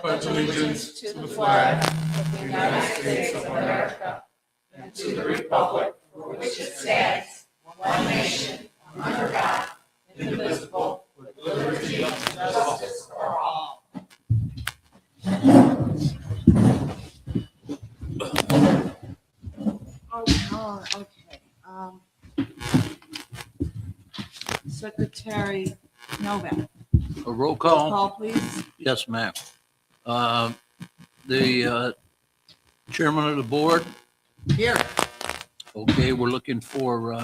pledge allegiance to the flag of the United States of America and to the republic for which it stands, one nation, under God, indivisible, with liberty and justice for all. Okay. Secretary Novak. A roll call? Call, please. Yes, ma'am. The chairman of the board? Here. Okay, we're looking for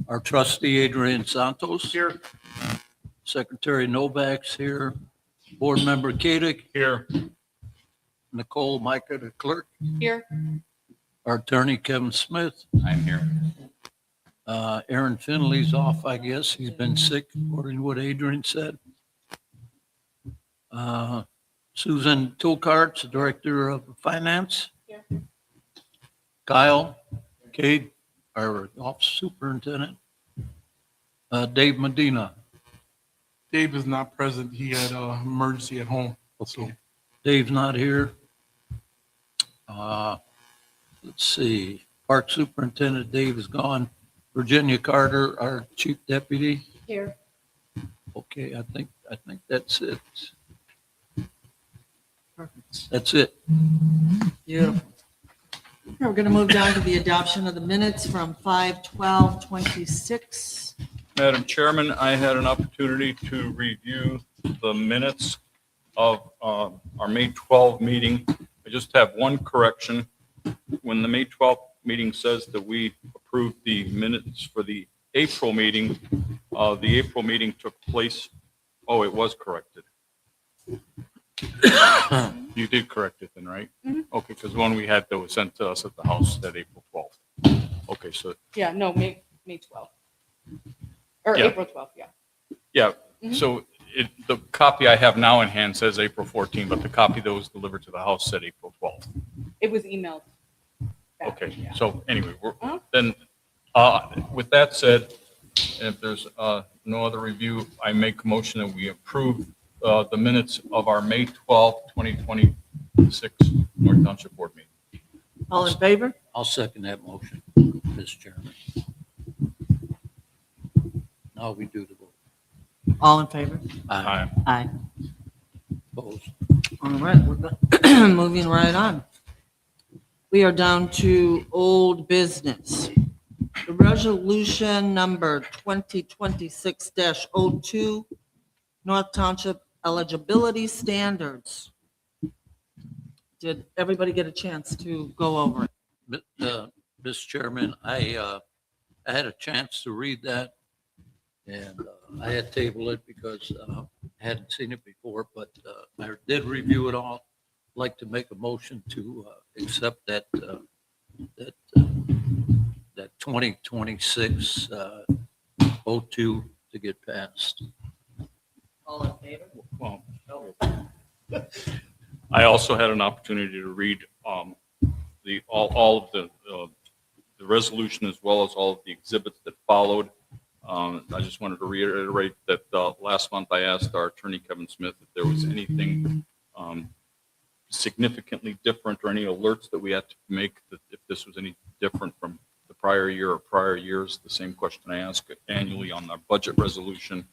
our trustee Adrian Santos. Here. Secretary Novak's here. Board member Kadick. Here. Nicole Micah, the clerk. Here. Our attorney Kevin Smith. I'm here. Aaron Finley's off, I guess. He's been sick, according to what Adrian said. Susan Toolcarts, Director of Finance. Here. Kyle Cade, our Office Superintendent. Dave Medina. Dave is not present. He had an emergency at home. Okay. Dave's not here. Let's see. Park Superintendent Dave is gone. Virginia Carter, our Chief Deputy. Here. Okay, I think that's it. Perfect. That's it. Beautiful. Okay, we're going to move down to the adoption of the minutes from 5/12/26. Madam Chairman, I had an opportunity to review the minutes of our May 12 meeting. I just have one correction. When the May 12 meeting says that we approved the minutes for the April meeting, the April meeting took place, oh, it was corrected. You did correct it then, right? Mhm. Okay, because one we had that was sent to us at the house that April 12th. Okay, so, Yeah, no, May 12th. Or Yeah. April 12th, yeah. yeah, Mhm. so the copy I have now in hand says April 14, but the copy that was delivered to the house said April 12th. It was emailed back, Okay, yeah. so anyway, Uh-huh. then, with that said, if there's no other review, I make a motion that we approve the minutes of our May 12, 2026 North Township Board meeting. All in favor? I'll second that motion, Mr. Chairman. Now we do the vote. All in favor? Aye. Aye. Opposed? All right, we're moving right on. We are down to old business. The resolution number 2026-02, North Township eligibility standards. Did everybody get a chance to go over it? Mr. Chairman, I had a chance to read that, and I had tabled it because I hadn't seen it before, but I did review it all. I'd like to make a motion to accept that 2026 02 to get passed. All in favor? Well, I also had an opportunity to read all of the resolution as well as all of the exhibits that followed. I just wanted to reiterate that last month I asked our attorney Kevin Smith if there was anything significantly different or any alerts that we had to make, that if this was any different from the prior year or prior years. The same question I ask annually on our budget resolution.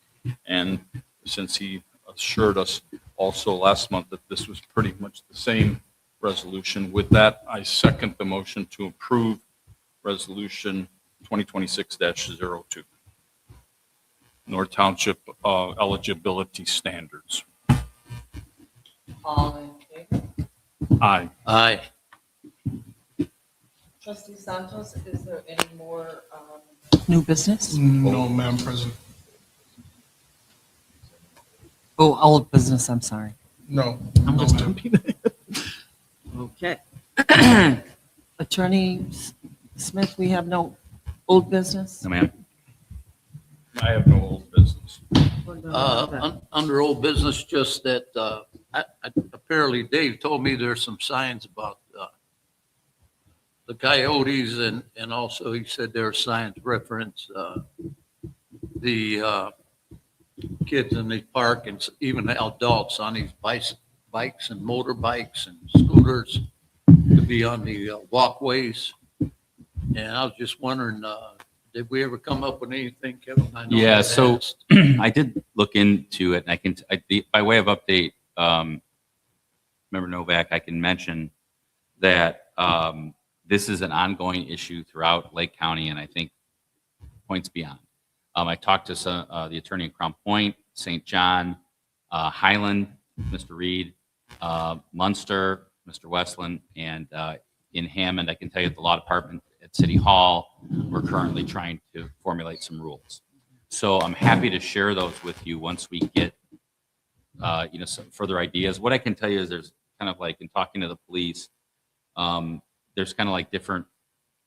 And since he assured us also last month that this was pretty much the same resolution, with that, I second the motion to approve resolution 2026-02. North Township eligibility standards. All in favor? Aye. Aye. Trustee Santos, is there any more new business? No, Madam President. Oh, old business, I'm sorry. No. I'm No, just ma'am. jumping. Okay. Attorney Smith, we have no old business? Ma'am. I have no old business. Under old business, just that apparently Dave told me there's some signs about the coyotes, and also he said there are signs reference the kids in the park and even the adults on these bikes and motorbikes and scooters to be on the walkways. And I was just wondering, did we ever come up with anything, Kevin? I know Yeah, you so asked. I did look into it, and by way of update, Member Novak, I can mention that this is an ongoing issue throughout Lake County, and I think points beyond. I talked to the attorney in Crown Point, St. John, Highland, Mr. Reed, Munster, Mr. Westland, and in Hammond, I can tell you at the law department at City Hall, we're currently trying to formulate some rules. So I'm happy to share those with you once we get, some further ideas. What I can tell you is there's kind of like in talking to the police, there's kind of like different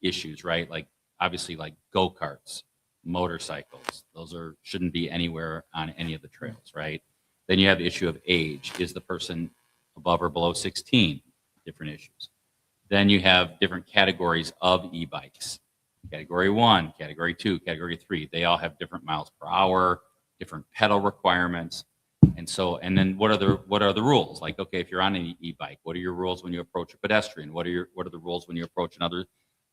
issues, right? Like obviously like go-karts, motorcycles, those shouldn't be anywhere on any of the trails, right? Then you have the issue of age. Is the person above or below 16? Different issues. Then you have different categories of e-bikes. Category 1, Category 2, Category 3. They all have different miles per hour, different pedal requirements. And then what are the rules? Like, okay, if you're on an e-bike, what are your rules when you approach a pedestrian? What are the rules when you approach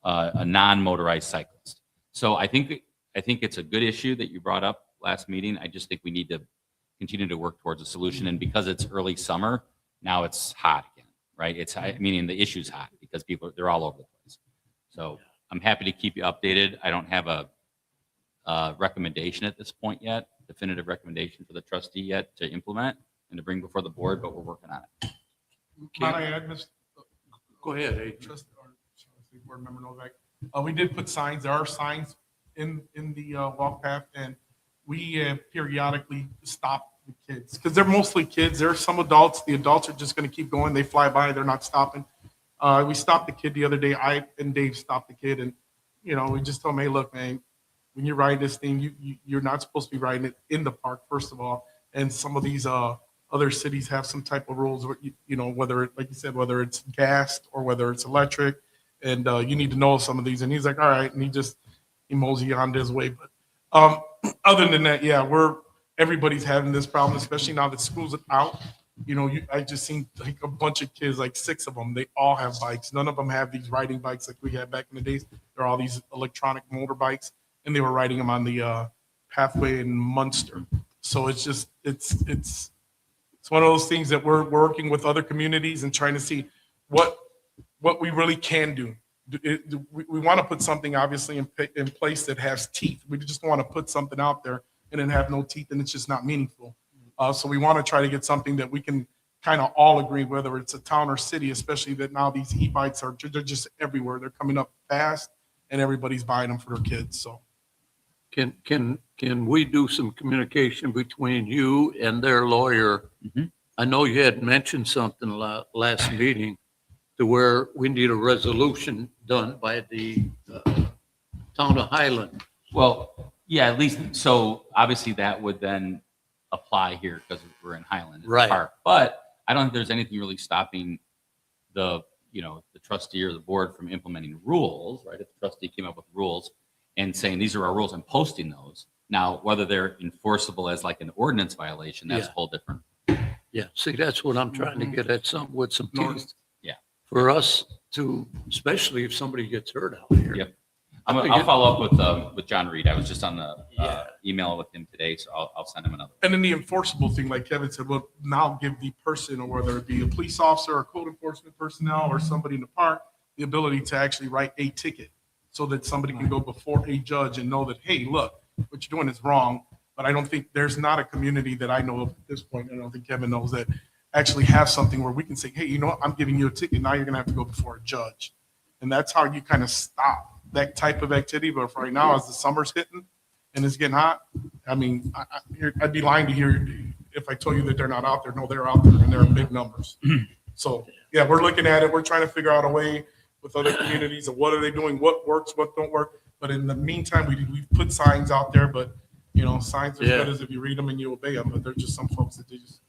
a non-motorized cyclist? So I think it's a good issue that you brought up last meeting. I just think we need to continue to work towards a solution. And because it's early summer, now it's hot again, right? Meaning the issue's hot because they're all over the place. So I'm happy to keep you updated. I don't have a recommendation at this point yet, definitive recommendation for the trustee yet to implement and to bring before the board, but we're working on it. Might I add, Mr. Go ahead, Adrian. Board Member Novak, we did put signs. There are signs in the walk path, and we periodically stop the kids because they're mostly kids. There are some adults. The adults are just going to keep going. They fly by. They're not stopping. We stopped the kid the other day. I and Dave stopped the kid, and we just told him, hey, look, man, when you're riding this thing, you're not supposed to be riding it in the park, first of all. And some of these other cities have some type of rules where, whether, like you said, whether it's gassed or whether it's electric, and you need to know some of these. And he's like, all right, and he mosey on his way. But other than that, yeah, everybody's having this problem, especially now that school's out. I just seen like a bunch of kids, like 6 of them. They all have bikes. None of them have these riding bikes like we had back in the days. They're all these electronic motorbikes, and they were riding them on the pathway in Munster. So it's just it's one of those things that we're working with other communities and trying to see what we really can do. We want to put something obviously in place that has teeth. We just don't want to put something out there and then have no teeth, and it's just not meaningful. So we want to try to get something that we can kind of all agree, whether it's a town or city, especially that now these e-bikes they're just everywhere. They're coming up fast, and everybody's buying them for their kids. So Can we do some communication between you and their lawyer? Mm-hmm. I know you had mentioned something last meeting to where we need a resolution done by the town of Highland. Well, yeah, at least, so obviously that would then apply here because we're in Highland. It's a Right. park. But I don't think there's anything really stopping the trustee or the board from implementing rules, right? If the trustee came up with rules and saying, these are our rules and posting those. Now, whether they're enforceable as like an ordinance violation, that's Yeah. a whole different. Yeah, see, that's what I'm trying to get at, something with some teeth. Yeah. For us to, especially if somebody gets hurt out here. Yep. I'll follow up with John Reed. I was just on the email with him today, so I'll send him another. and then the enforceable thing, like Kevin said, will now give the person, or whether it be a police officer or code enforcement personnel or somebody in the park, the ability to actually write a ticket so that somebody can go before a judge and know that, hey, look, what you're doing is wrong. But I don't think there's not a community that I know of at this point, and I don't think Kevin knows, that actually have something where we can say, hey, you know what, I'm giving you a ticket. Now you're going to have to go before a judge. And that's how you kind of stop that type of activity. But for right now, as the summer's hitting and it's getting hot, I mean, I'd be lying to hear if I told you that they're not out there. No, they're out there, and they're in big numbers. So, yeah, we're looking at it. We're trying to figure out a way with other communities of what are they doing, what works, what don't work. But in the meantime, we put signs out there, but, signs are as good as if you read them and you obey them. But there's just some folks that they just.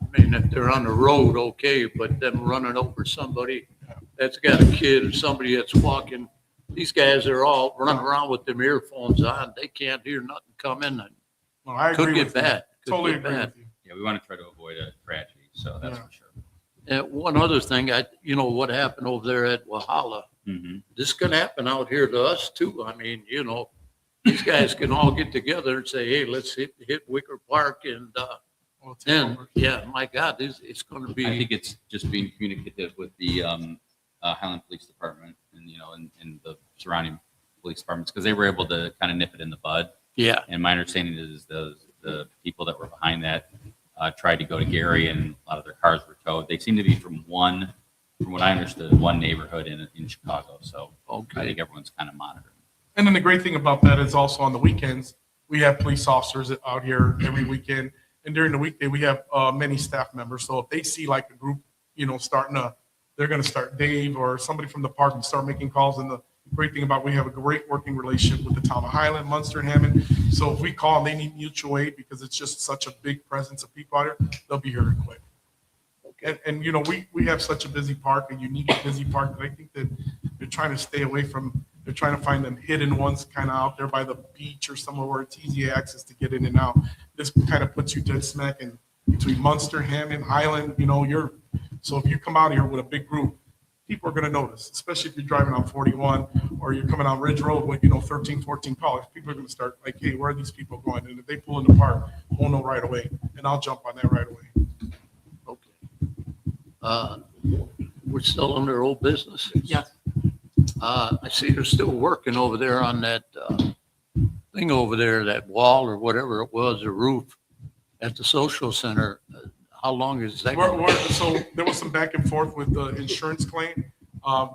I mean, if they're on the road, okay, but them running over somebody that's got a kid or somebody that's walking, these guys are all running around with them earphones on. They can't hear nothing coming. Well, I Could agree get with you. bad. Could Totally get agree bad. with you. Yeah, we want to try to avoid a tragedy, so that's Yeah. for sure. And one other thing, what happened over there at Wahala, Mhm. this could happen out here to us too. I mean, these guys can all get together and say, hey, let's hit Wicker Park and, We'll take then, over. yeah, my God, it's going to I be, think it's just being communicative with the Highland Police Department and, and the surrounding police departments, because they were able to kind of nip it in the bud. yeah, And my understanding is the people that were behind that tried to go to Gary, and a lot of their cars were towed. They seem to be from what I understood, one neighborhood in Chicago. So I okay. think everyone's kind of monitoring. And then the great thing about that is also on the weekends, we have police officers out here every weekend. And during the weekday, we have many staff members. So if they see like a group, they're going to start Dave or somebody from the park and start making calls. And the great thing about, we have a great working relationship with the town of Highland, Munster, and Hammond. So if we call and they need mutual aid because it's just such a big presence of people out here, they'll be here quick. And we have such a busy park, a unique busy park, that I think that they're trying to stay away from. They're trying to find them hidden ones kind of out there by the beach or somewhere where it's easy access to get in and out. This kind of puts you dead smack in between Munster, Hammond, Highland. So if you come out here with a big group, people are going to notice, especially if you're driving on 41 or you're coming on Ridge Road with 13, 14 cars. People are going to start like, hey, where are these people going? And if they pull in the park, we'll know right away, and I'll jump on that right away. Okay. We're still under old business. Yes. I see they're still working over there on that thing over there, that wall or whatever it was, the roof at the social center. How long is that? So there was some back and forth with the insurance claim.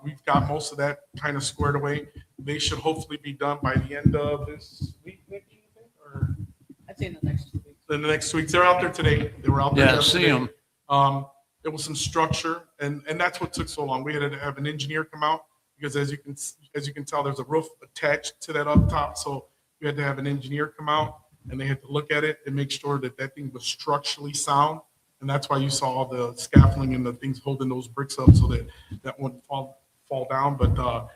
We've got most of that kind of squared away. They should hopefully be done by the end of this week, Nikki, you think, or I'd say in the next 2 weeks. in the next 2 weeks. They're out there today. They were out there. Yeah, I see yesterday. them. There was some structure, and that's what took so long. We had to have an engineer come out because, as you can tell, there's a roof attached to that up top. So we had to have an engineer come out, and they had to look at it and make sure that that thing was structurally sound. And that's why you saw all the scaffolding and the things holding those bricks up so that wouldn't fall down. But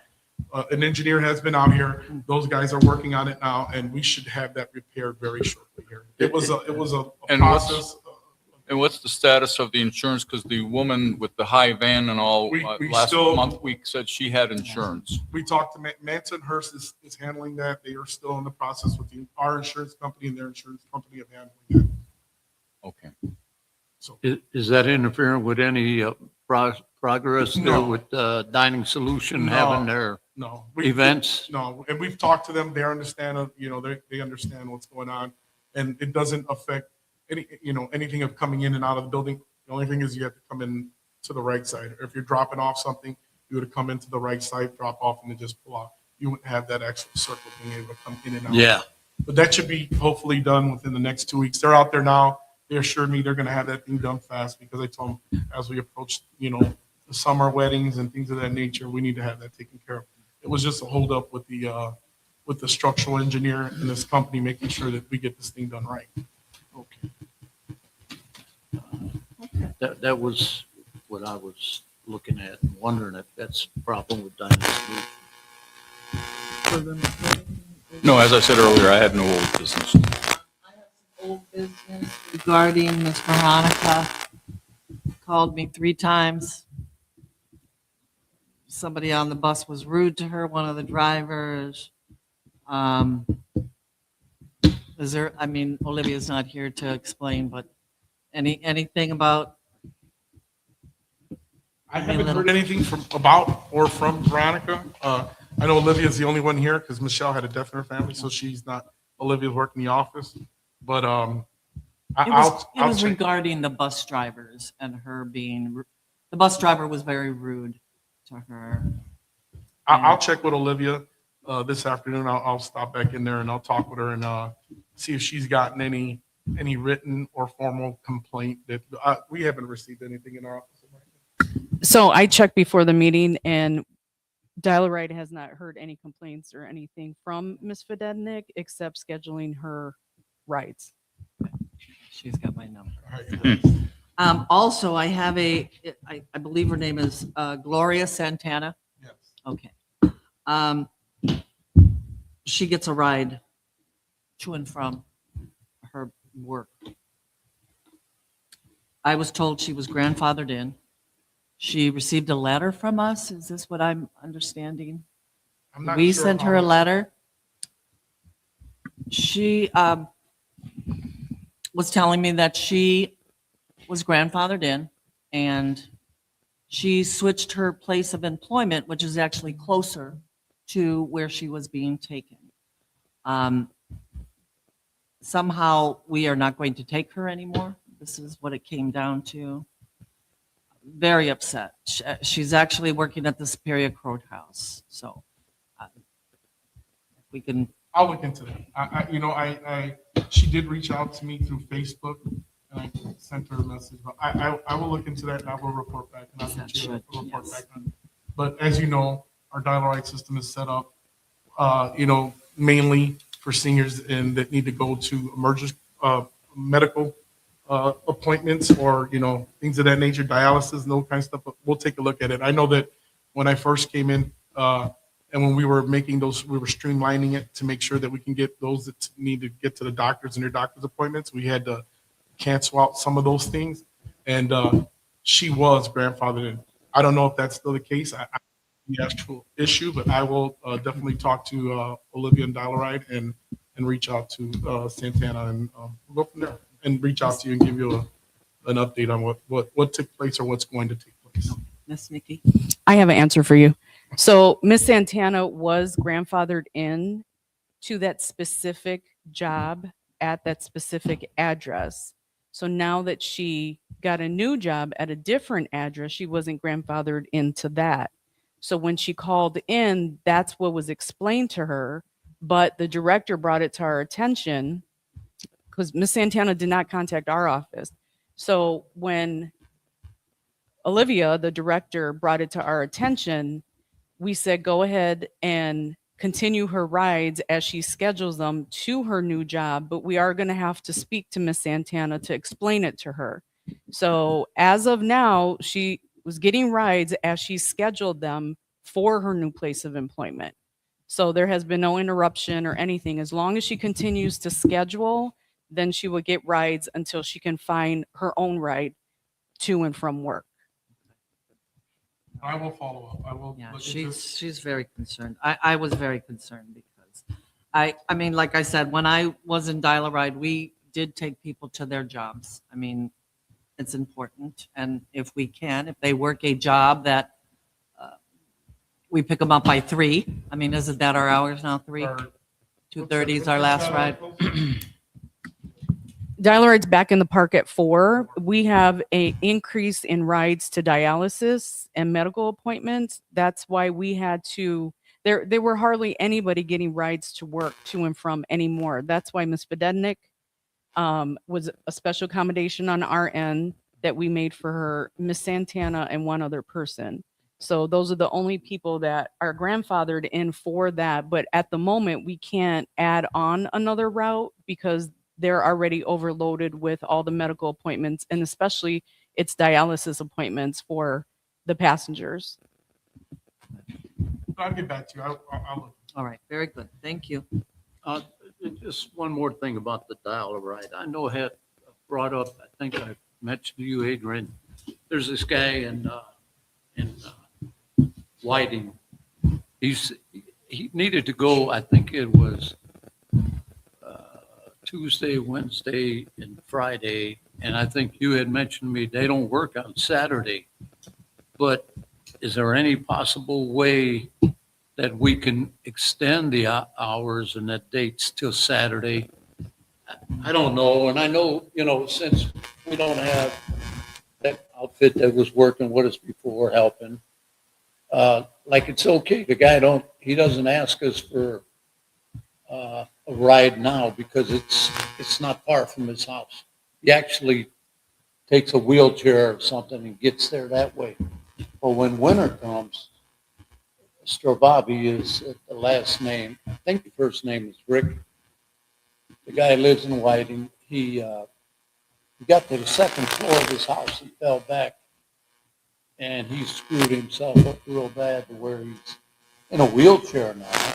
an engineer has been out here. Those guys are working on it now, and we should have that repaired very shortly here. It was a And what's- process. And what's the status of the insurance? Because the woman with the high van and all, We last still- month, we said she had insurance. We talked to Manson Hurst is handling that. They are still in the process with our insurance company and their insurance company of handling that. Okay. So Is that interfering with any progress there No. with Dining Solution No. having their no, events? No, and we've talked to them. They understand. They understand what's going on, and it doesn't affect anything of coming in and out of the building. The only thing is you have to come in to the right side. Or if you're dropping off something, you would come into the right side, drop off, and then just pull out. You wouldn't have that extra circle being able to come in and out. Yeah. But that should be hopefully done within the next 2 weeks. They're out there now. They assured me they're going to have that thing done fast because I told them as we approach, the summer weddings and things of that nature, we need to have that taken care of. It was just a holdup with the structural engineer and this company making sure that we get this thing done right. Okay. That was what I was looking at and wondering if that's the problem with Dining Solution. No, as I said earlier, I had no old business. I have some old business regarding Miss Veronica. Called me 3 times. Somebody on the bus was rude to her, one of the drivers. Olivia's not here to explain, but anything about? I haven't heard anything from Veronica. I know Olivia's the only one here because Michelle had a death in her family, so she's not. Olivia's working the office, but It was I'll check. regarding the bus drivers and her being, the bus driver was very rude to her. I'll check with Olivia this afternoon. I'll stop back in there and I'll talk with her and see if she's gotten any written or formal complaint that we haven't received anything in our office. So I checked before the meeting, and Dial-A-Ride has not heard any complaints or anything from Ms. Fedednik except scheduling her rides. She's got my number. All right. Also, I have I believe her name is Gloria Santana. Yes. Okay. She gets a ride to and from her work. I was told she was grandfathered in She received a letter from us. Is this what I'm understanding? I'm not We sure sent how her a much- letter. She was telling me that she was grandfathered in and she switched her place of employment, which is actually closer to where she was being taken. Somehow we are not going to take her anymore. This is what it came down to. Very upset. She's actually working at the Superior Courthouse. So we can, I'll look into that. She did reach out to me through Facebook, and I sent her a message. But I will look into that, and I will report back. And I'll get you a report Yes. back on it. But as you know, our dial-a-ride system is set up, mainly for seniors and that need to go to emergency medical appointments or things of that nature, dialysis and those kind of stuff. But we'll take a look at it. I know that when I first came in. And when we were making those, we were streamlining it to make sure that we can get those that need to get to the doctors and their doctor's appointments. We had to cancel out some of those things. And she was grandfathered in. I don't know if that's still the case. The actual issue, but I will definitely talk to Olivia and Dial-A-Ride and reach out to Santana and we'll go from there and reach out to you and give you an update on what took place or what's going to take place. Miss Nikki? I have an answer for you. So Miss Santana was grandfathered in to that specific job at that specific address. So now that she got a new job at a different address, she wasn't grandfathered into that. So when she called in, that's what was explained to her. But the director brought it to our attention because Miss Santana did not contact our office. So when Olivia, the director, brought it to our attention, we said, go ahead and continue her rides as she schedules them to her new job, but we are going to have to speak to Miss Santana to explain it to her. So as of now, she was getting rides as she scheduled them for her new place of employment. So there has been no interruption or anything. As long as she continues to schedule, then she will get rides until she can find her own ride to and from work. I will follow up. I will. Yeah, look into she's very concerned. I was very concerned because I mean, like I said, when I was in Dial-A-Ride, we did take people to their jobs. I mean, it's important. And if we can, if they work a job that we pick them up by 3. I mean, isn't that our hours now? 3? our- 2:30 is our last ride. Dial-A-Ride's back in the park at 4. We have a increase in rides to dialysis and medical appointments. That's why we had to, there were hardly anybody getting rides to work to and from anymore. That's why Ms. Fedednik was a special accommodation on our end that we made for her, Miss Santana and one other person. So those are the only people that are grandfathered in for that. But at the moment, we can't add on another route because they're already overloaded with all the medical appointments and especially its dialysis appointments for the passengers. I'll get back to you. I'll look. All right, very good. Thank you. Uh, Just one more thing about the Dial-A-Ride. I know I had brought up, I think I mentioned to you, Adrian, there's this guy in Whiting. He needed to go, I think it was Tuesday, Wednesday, and Friday. And I think you had mentioned to me, they don't work on Saturday. But is there any possible way that we can extend the hours and the dates till Saturday? I don't know. And I know, since we don't have that outfit that was working with us before helping, like it's okay. The guy he doesn't ask us for a ride now because it's not far from his house. He actually takes a wheelchair or something and gets there that way. But when winter comes, Stravabi is the last name. I think the first name is Rick. The guy lives in Whiting. He got to the second floor of his house and fell back. And he screwed himself up real bad to where he's in a wheelchair now.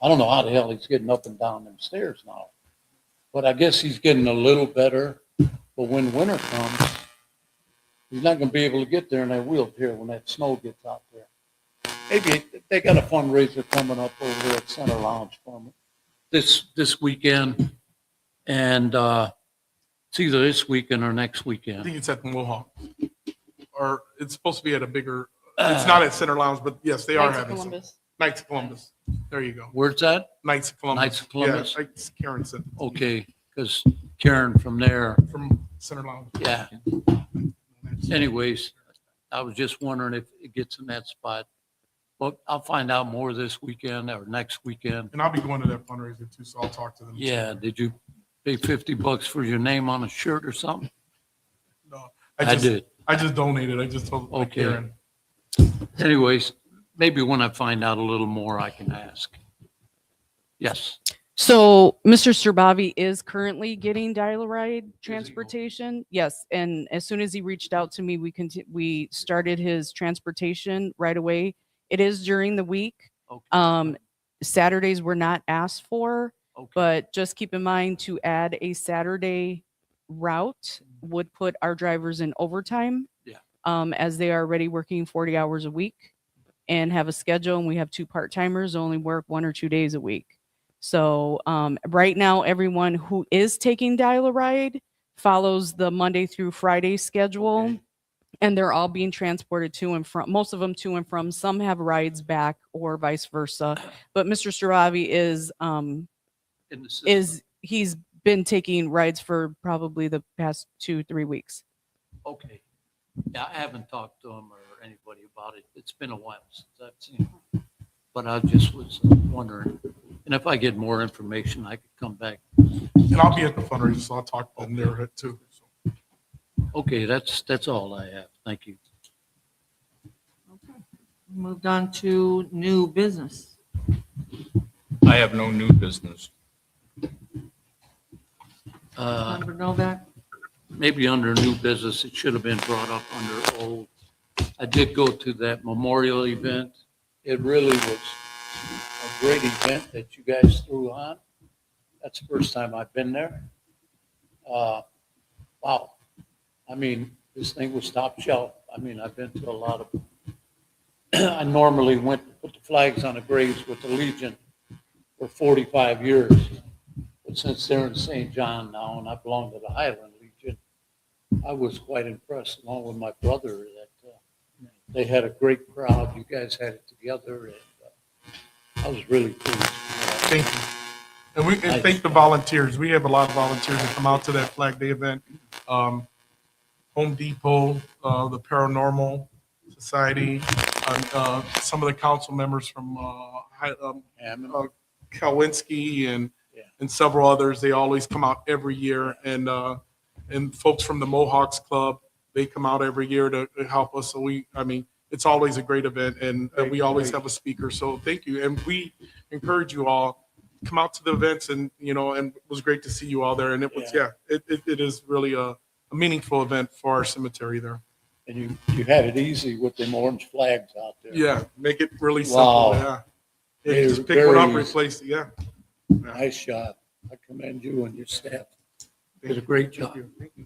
I don't know how the hell he's getting up and down them stairs now. But I guess he's getting a little better. But when winter comes, He's not gonna be able to get there in that wheelchair when that snow gets out there. Maybe they got a fundraiser coming up over there at Center Lounge for me this weekend. And, it's either this weekend or next I weekend. think it's at the Mohawk. Or it's supposed to be at a bigger, it's not at Center Lounge, but yes, they are Knights of having some. Columbus. Knights of Columbus. There you go. Where's that? Knights of Columbus. Knights of Columbus? Yeah, like Karen said, Okay, because Karen from there, from Center Lounge. yeah. Anyways, I was just wondering if it gets in that spot. But I'll find out more this weekend or next weekend. And I'll be going to that fundraiser too, so I'll talk to them. Yeah, did you pay $50 for your name on a shirt or something? No, I did. I just donated. I just told Okay. Karen. Anyways, maybe when I find out a little more, I can ask. Yes. So Mr. Serbavi is currently getting dial-a-ride transportation. Yes, and as soon as he reached out to me, we started his transportation right away. It is during the week. Okay. Saturdays were not asked for, Okay. but just keep in mind to add a Saturday route would put our drivers in overtime. Yeah. As they are already working 40 hours a week and have a schedule, and we have 2 part-timers only work 1 or 2 days a week. So right now, everyone who is taking dial-a-ride follows the Monday through Friday schedule, Okay. and they're all being transported to and from, most of them to and from. Some have rides back or vice versa. But Mr. Saravi In the system. he's been taking rides for probably the past 2-3 weeks. Okay. Yeah, I haven't talked to him or anybody about it. It's been a while since I've seen him. But I just was wondering, and if I get more information, I could come back. And I'll be at the fundraiser, so I'll talk to them there too. So. Okay, that's all I have. Thank you. Moved on to new business. I have no new business. Member Novak? Maybe under new business, it should have been brought up under old. I did go to that memorial event. It really was a great event that you guys threw on. That's the first time I've been there. Wow. I mean, this thing was top shelf. I mean, I've been to a lot of, I normally went to put the flags on the graves with the Legion for 45 years. But since they're in St. John now and I belong to the Highland Legion, I was quite impressed along with my brother that they had a great crowd. You guys had it together and I was really pleased. Thank you. And thank the volunteers. We have a lot of volunteers that come out to that Flag Day event. Home Depot, the Paranormal Society, some of the council members from Hammond. Kowinski and Yeah. several others. They always come out every year. And folks from the Mohawks Club, they come out every year to help us. So it's always a great event, and we always have a speaker. So thank you. And we encourage you all, come out to the events, and and it was great to see you all there. And it was, it is really a meaningful event for our cemetery there. And you had it easy with them orange flags out there. Yeah, make it really simple. Wow. Yeah. They're Just pick one up, very- replace it. Yeah. Nice job. I commend you and your staff. Did a great Thank job. you. Thank you.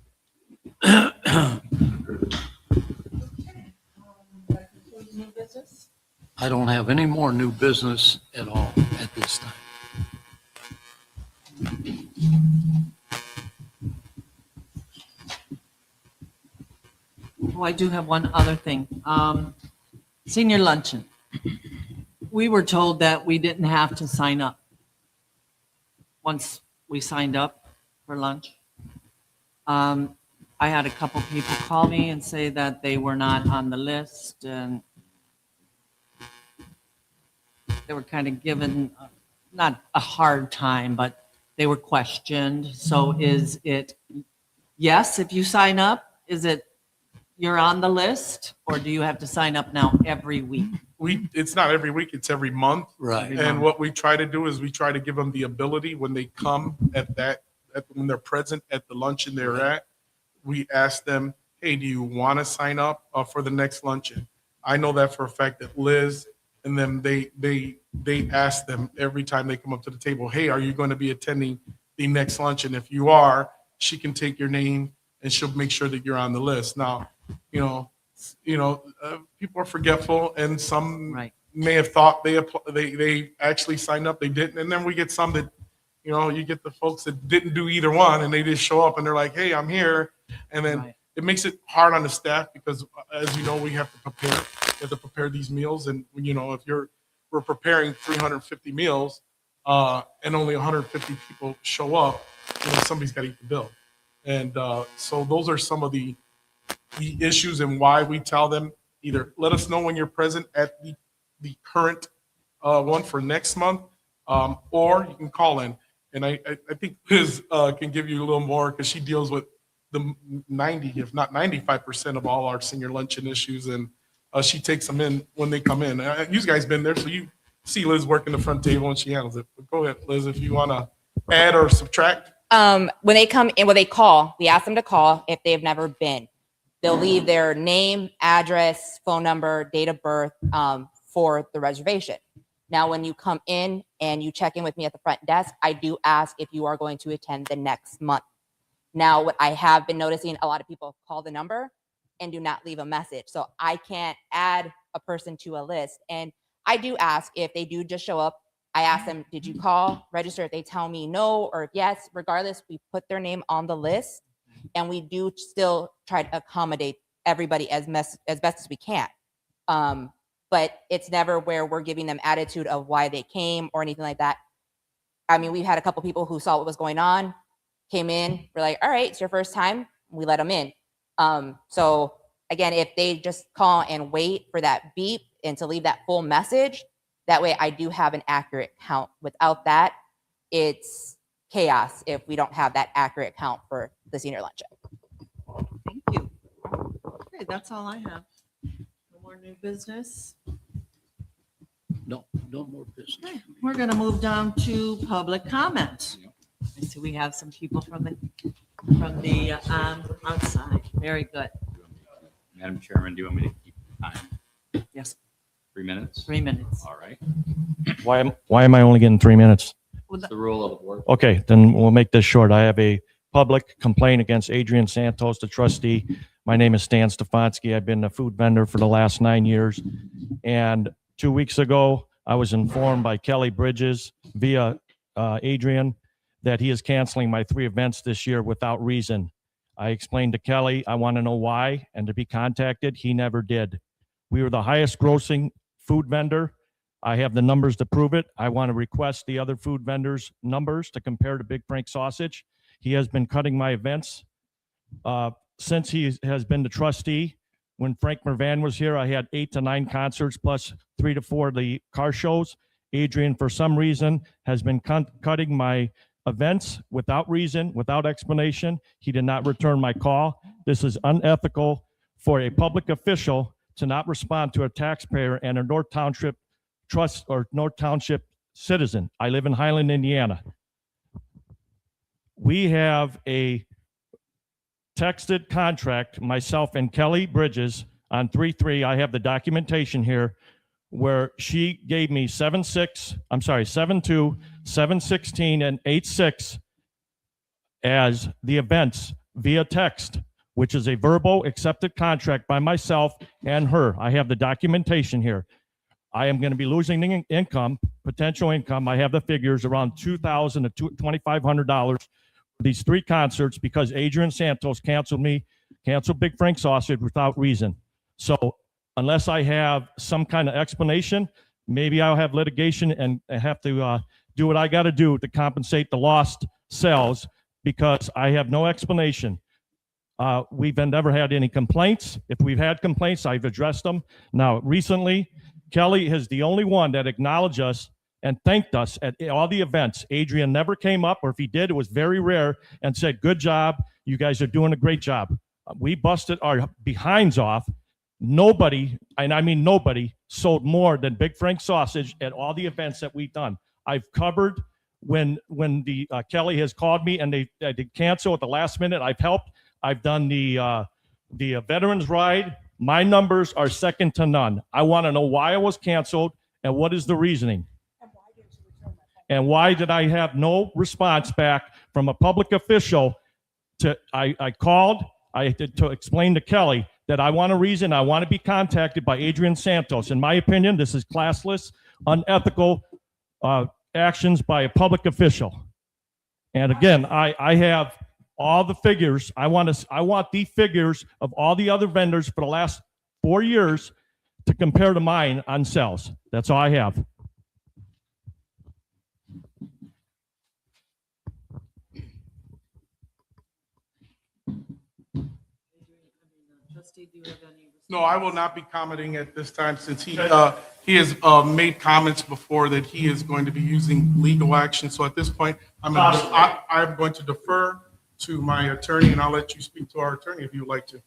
New business? I don't have any more new business at all at this time. Oh, I do have one other thing. Senior luncheon. We were told that we didn't have to sign up. Once we signed up for lunch, I had a couple people call me and say that they were not on the list, and they were kind of given, not a hard time, but they were questioned. So is it yes, if you sign up, is it you're on the list, or do you have to sign up now every week? It's not every week, it's every month. Right. And what we try to do is we try to give them the ability when they come when they're present at the luncheon they're at, we ask them, hey, do you want to sign up for the next luncheon? I know that for a fact that Liz and them, they ask them every time they come up to the table, hey, are you going to be attending the next luncheon? If you are, she can take your name and she'll make sure that you're on the list. Now, people are forgetful, and some Right. may have thought they actually signed up, they didn't, and then we get some that, you get the folks that didn't do either one, and they just show up and they're like, hey, I'm here, and then Right. it makes it hard on the staff because, as you know, we have to prepare these meals, and if we're preparing 350 meals, and only 150 people show up, somebody's got to eat the bill, and so those are some of the issues and why we tell them either let us know when you're present at the current one for next month, or you can call in. And I think Liz can give you a little more because she deals with the 90, if not 95% of all our senior luncheon issues, and she takes them in when they come in. You guys been there, so you see Liz working the front table and she handles it. But go ahead, Liz, if you want to add or subtract. When they come in, they call, we ask them to call if they've never been. They'll leave their name, address, phone number, date of birth for the reservation. Now, when you come in and you check in with me at the front desk, I do ask if you are going to attend the next month. Now, what I have been noticing, a lot of people call the number and do not leave a message. So I can't add a person to a list. And I do ask if they do just show up. I ask them, did you call, register? If they tell me no or yes, regardless, we put their name on the list. And we do still try to accommodate everybody as best as we can. But it's never where we're giving them attitude of why they came or anything like that. I mean, we've had a couple people who saw what was going on, came in, we're like, all right, it's your first time. We let them in. So again, if they just call and wait for that beep and to leave that full message, that way I do have an accurate count. Without that, it's chaos if we don't have that accurate count for the senior luncheon. Thank you. Okay, that's all I have. No more new business. No more business. Okay, we're going to move down to public comment. I see we have some people from the outside. Very good. Madam Chairman, do you want me to keep time? Yes, 3 minutes? 3 minutes. All right. Why am I only getting 3 minutes? It's the rule of the board. Okay, then we'll make this short. I have a public complaint against Adrian Santos, the trustee. My name is Stan Stefanski. I've been a food vendor for the last 9 years. And 2 weeks ago, I was informed by Kelly Bridges via Adrian that he is canceling my 3 events this year without reason. I explained to Kelly, I want to know why and to be contacted. He never did. We were the highest grossing food vendor. I have the numbers to prove it. I want to request the other food vendors' numbers to compare to Big Frank Sausage. He has been cutting my events since he has been the trustee. When Frank Mervan was here, I had 8 to 9 concerts plus 3 to 4 of the car shows. Adrian, for some reason, has been cutting my events without reason, without explanation. He did not return my call. This is unethical for a public official to not respond to a taxpayer and a North Township trust or North Township citizen. I live in Highland, Indiana. We have a texted contract, myself and Kelly Bridges on 3/3. I have the documentation here where she gave me 7/2, 7/16, and 8/6 as the events via text, which is a verbal accepted contract by myself and her. I have the documentation here. I am going to be losing income, potential income. I have the figures around $2,000 to $2,500 for these 3 concerts because Adrian Santos canceled Big Frank Sausage without reason. So unless I have some kind of explanation, maybe I'll have litigation and have to do what I got to do to compensate the lost sales because I have no explanation. We've never had any complaints. If we've had complaints, I've addressed them. Now, recently, Kelly is the only one that acknowledged us and thanked us at all the events. Adrian never came up, or if he did, it was very rare, and said, good job. You guys are doing a great job. We busted our behinds off. Nobody, and I mean nobody, sold more than Big Frank Sausage at all the events that we've done. I've covered when the Kelly has called me and they cancel at the last minute. I've helped. I've done the Veterans Ride. My numbers are second to none. I want to know why it was canceled and what is the reasoning. And why did I have no response back from a public official? I called to explain to Kelly that I want a reason, I want to be contacted by Adrian Santos. In my opinion, this is classless, unethical actions by a public official. And again, I have all the figures. I want the figures of all the other vendors for the last 4 years to compare to mine on sales. That's all I have. Trustee, do you have any? No, I will not be commenting at this time since he has made comments before that he is going to be using legal action. So at this point, I'm going to defer to my attorney, and I'll let you speak to our attorney if you would like to.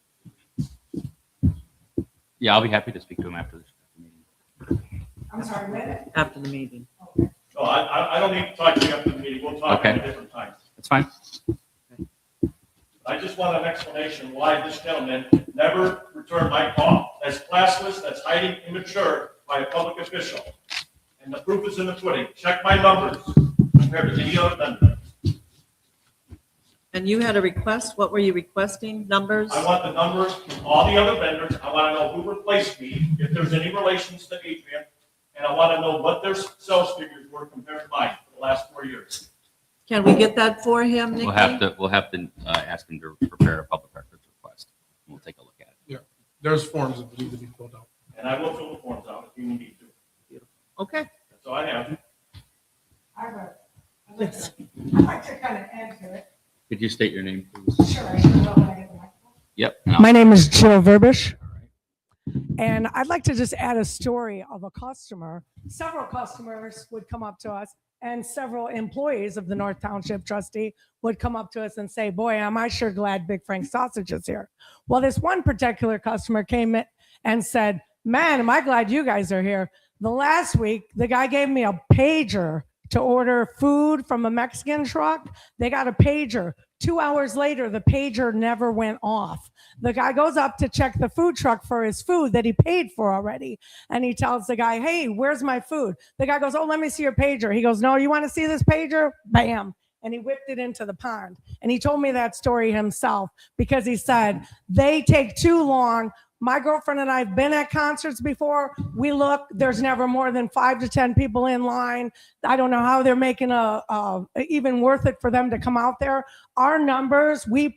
Yeah, I'll be happy to speak to him after this meeting. I'm sorry, when? After the meeting. No, I don't need to talk to you after the meeting. We'll talk at a different time. That's fine. I just want an explanation why this gentleman never returned my call. That's classless, that's hiding immature by a public official. And the proof is in the pudding. Check my numbers compared to any other vendor. And you had a request? What were you requesting? Numbers? I want the numbers from all the other vendors. I want to know who replaced me, if there's any relations to Adrian, and I want to know what their sales figures were compared to mine for the last 4 years. Can we get that for him, Nikki? We'll have to ask him to prepare a public records request. We'll take a look at it. Yeah, there's forms that need to be filled out. And I will fill the forms out if you need me to. Okay. That's all I have. I'd like to kind of add to it. Could you state your name, please? Sure, I can go when I get the microphone. Yep. My name is Jill Verbish. And I'd like to just add a story of a customer. Several customers would come up to us, and several employees of the North Township trustee would come up to us and say, boy, am I sure glad Big Frank Sausage is here. Well, this one particular customer came in and said, man, am I glad you guys are here. The last week, the guy gave me a pager to order food from a Mexican truck. They got a pager. 2 hours later, the pager never went off. The guy goes up to check the food truck for his food that he paid for already. And he tells the guy, hey, where's my food? The guy goes, oh, let me see your pager. He goes, no, you want to see this pager? Bam. And he whipped it into the pond. And he told me that story himself because he said, they take too long. My girlfriend and I have been at concerts before. We look, there's never more than 5 to 10 people in line. I don't know how they're making even worth it for them to come out there. Our numbers, we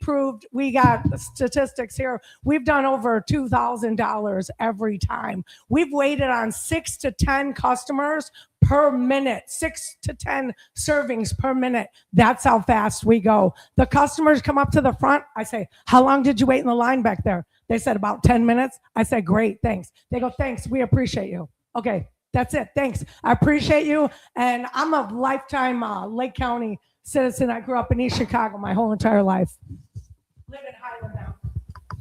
got statistics here. We've done over $2,000 every time. We've waited on 6 to 10 customers per minute, 6 to 10 servings per minute. That's how fast we go. The customers come up to the front. I say, how long did you wait in the line back there? They said about 10 minutes. I said, great, thanks. They go, thanks, we appreciate you. Okay, that's it, thanks. I appreciate you. And I'm a lifetime Lake County citizen. I grew up in East Chicago my whole entire life. Live in Highland now.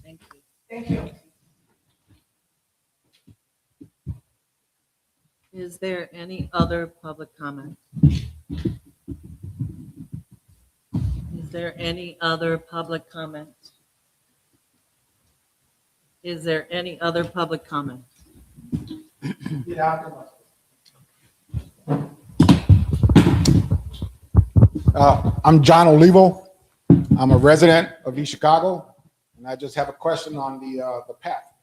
Thank you. Thank you. Is there any other public comment? Is there any other public comment? Is there any other public comment? I'm John Olivo. I'm a resident of East Chicago, and I just have a question on the path.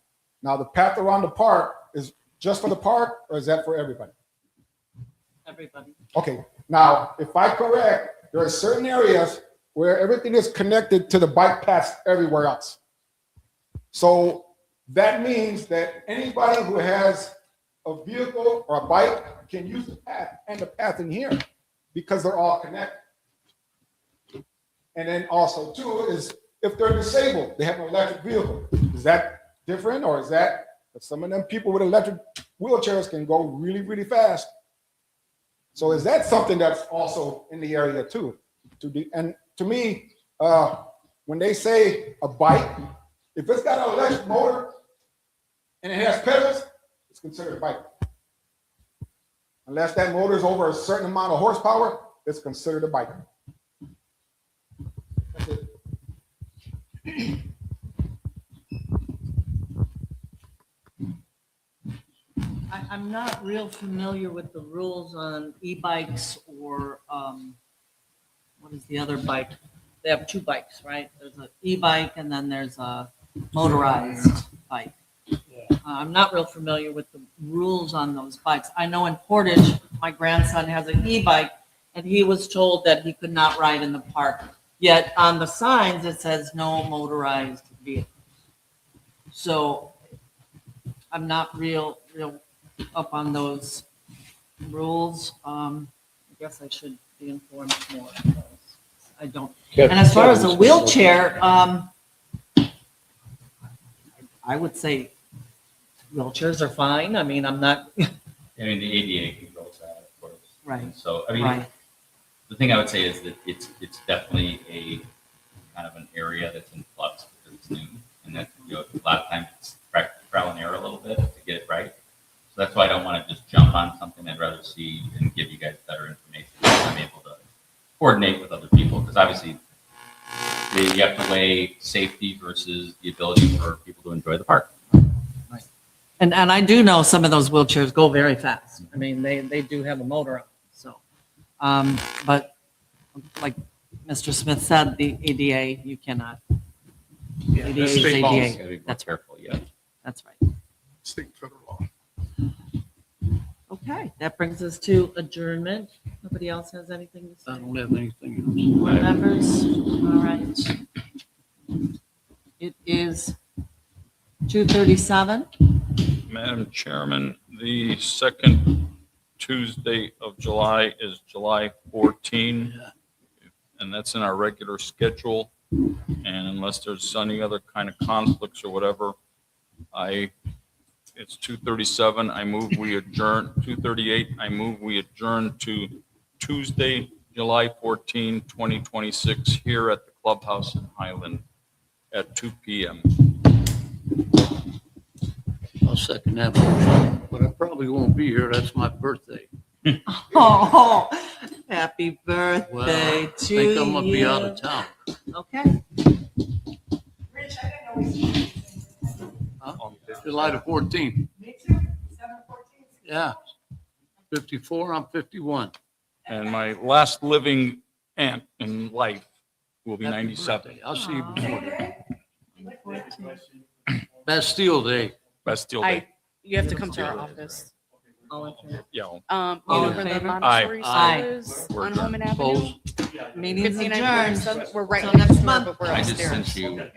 Now, the path around the park is just for the park, or is that for everybody? Everybody. Okay. Now, if I'm correct, there are certain areas where everything is connected to the bike paths everywhere else. So that means that anybody who has a vehicle or a bike can use the path and the path in here because they're all connected. And then also too is if they're disabled, they have an electric vehicle. Is that different, or is that some of them people with electric wheelchairs can go really, really fast? So is that something that's also in the area too? And to me, when they say a bike, if it's got an electric motor and it has pedals, it's considered a bike. Unless that motor is over a certain amount of horsepower, it's considered a bike. That's it. I'm not real familiar with the rules on e-bikes or what is the other bike? They have two bikes, right? There's an e-bike and then there's a motorized. bike. I'm not real familiar with the rules on those bikes. I know in Portage, my grandson has an e-bike, and he was told that he could not ride in the park. Yet on the signs, it says no motorized vehicle. So I'm not real up on those rules. I guess I should be informed more of those. I don't. And as far as a wheelchair, I would say wheelchairs are fine. I mean, I'm not, I mean, the ADA controls that, of course. Right. And so, I mean, right, the thing I would say is that it's definitely a kind of an area that's in flux because it's new, and that, you know, a lot of times it's trial and error a little bit to get it right. So that's why I don't want to just jump on something. I'd rather see and give you guys better information. So I'm able to coordinate with other people because obviously you have to weigh safety versus the ability for people to enjoy the park. and I do know some of those wheelchairs go very fast. I mean, they do have a motor on them, so. But like Mr. Smith said, the ADA, you cannot. Yeah, ADA that's is state law. ADA. You gotta be more That's right. careful, yeah. That's right. State and federal law. Okay, that brings us to adjournment. Nobody else has anything to I say? don't have anything Board else. members? All right. It is 2:37. Madam Chairman, the second Tuesday of July is July 14, Yeah. and that's in our regular schedule. And unless there's any other kind of conflicts or whatever, it's 2:37. I move we adjourn. 2:38. I move we adjourn to Tuesday, July 14, 2026, here at the clubhouse in Highland at 2 p.m. I'll second that motion, but I probably won't be here. That's my birthday. Oh, happy Well, birthday I to think I'm gonna be out you. of town. Okay. July the 14th. Me too, 7/14. Yeah. 54, I'm 51. And my last living aunt in life will be Happy 97. birthday. I'll see you before then. 14. Bastille Day. Bastille Day. You have to come to our office. All in favor? Yeah. You All know in where the favor? Montessori Aye. school is We're on Holman Avenue. Opposed? Meeting's 59 adjourned. 47. We're right Till next next door, month. but we're I just upstairs. sent you